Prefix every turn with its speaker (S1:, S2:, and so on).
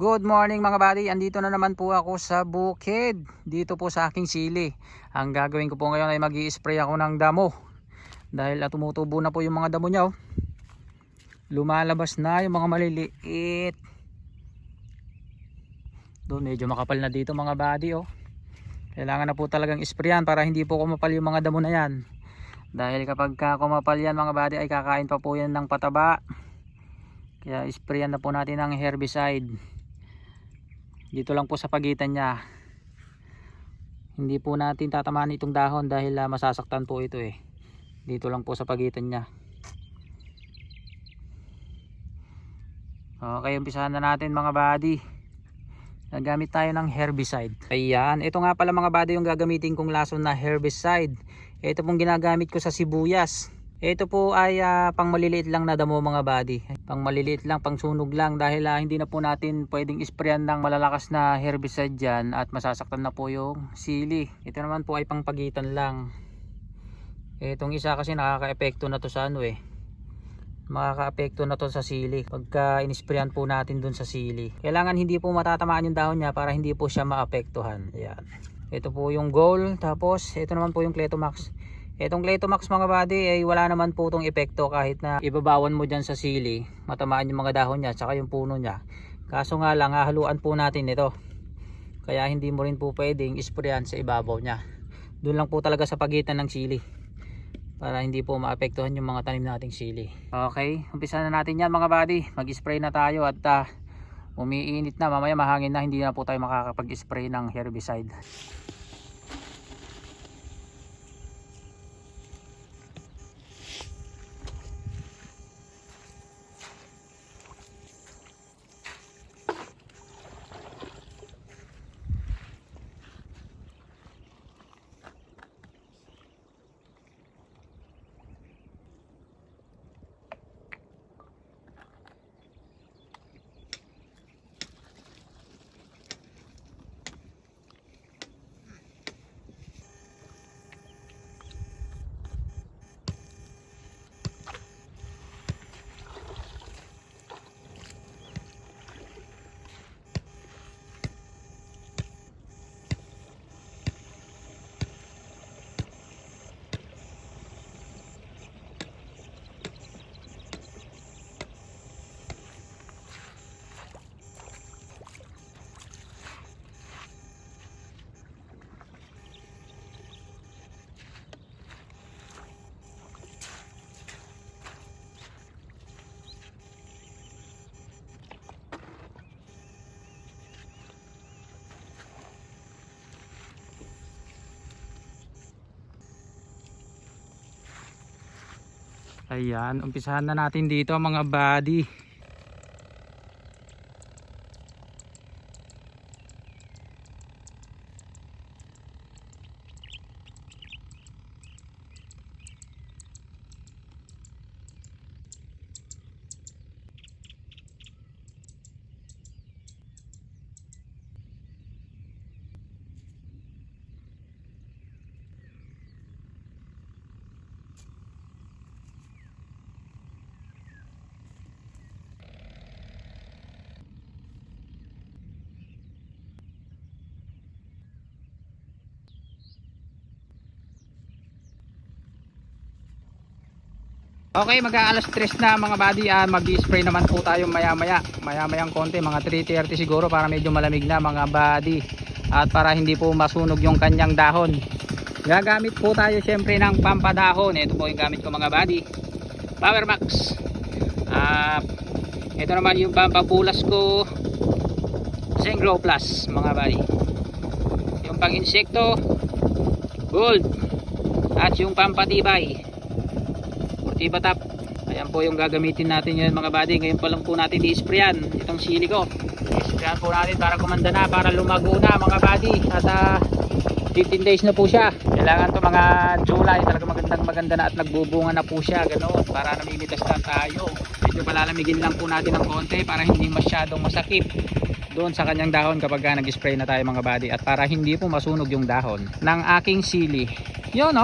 S1: Good morning mga buddy, andito na naman po ako sa bukid, dito po sa aking sili. Ang gagawin ko po ngayon ay mag-i-spray ako ng damo. Dahil tumutubo na po yung mga damo niya. Lumalabas na yung mga maliliit. Doon medyo makapal na dito mga buddy. Kailangan na po talagang isprayan para hindi po kumapal yung mga damo na yan. Dahil kapag kumapal yan mga buddy ay kakain pa po yan ng pataba. Kaya isprayan na po natin ng herbicide. Dito lang po sa pagitan niya. Hindi po natin tatamaan itong dahon dahil masasaktan po ito Dito lang po sa pagitan niya. Okay, umpisahan na natin mga buddy. Nagamit tayo ng herbicide. Ayan, ito nga pala mga buddy yung gagamitin kong lason na herbicide. Ito pong ginagamit ko sa sibuyas. Ito po ay pang maliliit lang na damo mga buddy. Pang maliliit lang, pang sunog lang dahil hindi na po natin pwedeng isprayan ng malalakas na herbicide dyan at masasaktan na po yung sili. Ito naman po ay pang pagitan lang. Itong isa kasi nakaka-epekto na to sa makaka-epekto na to sa sili pagka inisprayan po natin dun sa sili. Kailangan hindi po matatamaan yung dahon niya para hindi po siya maapektuhan. Ayan. Ito po yung goal. Tapos ito naman po yung Cletomax. Itong Cletomax mga buddy ay wala naman po itong epekto kahit na ibabawan mo dyan sa sili. Matamaan yung mga dahon niya tsaka yung puno niya. Kaso nga lang hahaluan po natin ito. Kaya hindi mo rin po pwedeng isprayan sa ibabaw niya. Doon lang po talaga sa pagitan ng sili. Para hindi po maapektuhan yung mga tanim nating sili. Okay, umpisa na natin yan mga buddy. Mag-spray na tayo at umiinit na. Mamaya mahangin na, hindi na po tayo makakapag-spray ng herbicide. Ayan, umpisahan na natin dito mga buddy. Okay, mag-aalas 3 na mga buddy. Mag-spray naman po tayo maya-mayang konti, mga 3:30 siguro para medyo malamig na mga buddy. At para hindi po masunog yung kanyang dahon. Gagamit po tayo syempre ng pampadahon. Ito po yung gamit ko mga buddy. Power Max. Ito naman yung pampapulas ko. Zenglow Plus mga buddy. Yung pang-insekto Gold. At yung pampatibay Ibatap. Ayan po yung gagamitin natin ngayon mga buddy. Ngayon pa lang po natin i-sprayan itong sili ko. I-sprayan po natin para kumanda na, para lumago na mga buddy. At 15 days na po siya. Kailangan to mga July, talaga maganda na at nagbubunga na po siya. Ganoon, para namimitas na tayo. Medyo palalamigin lang po natin ng konti para hindi masyadong masakit doon sa kanyang dahon kapag nag-spray na tayo mga buddy. At para hindi po masunog yung dahon ng aking sili. Yun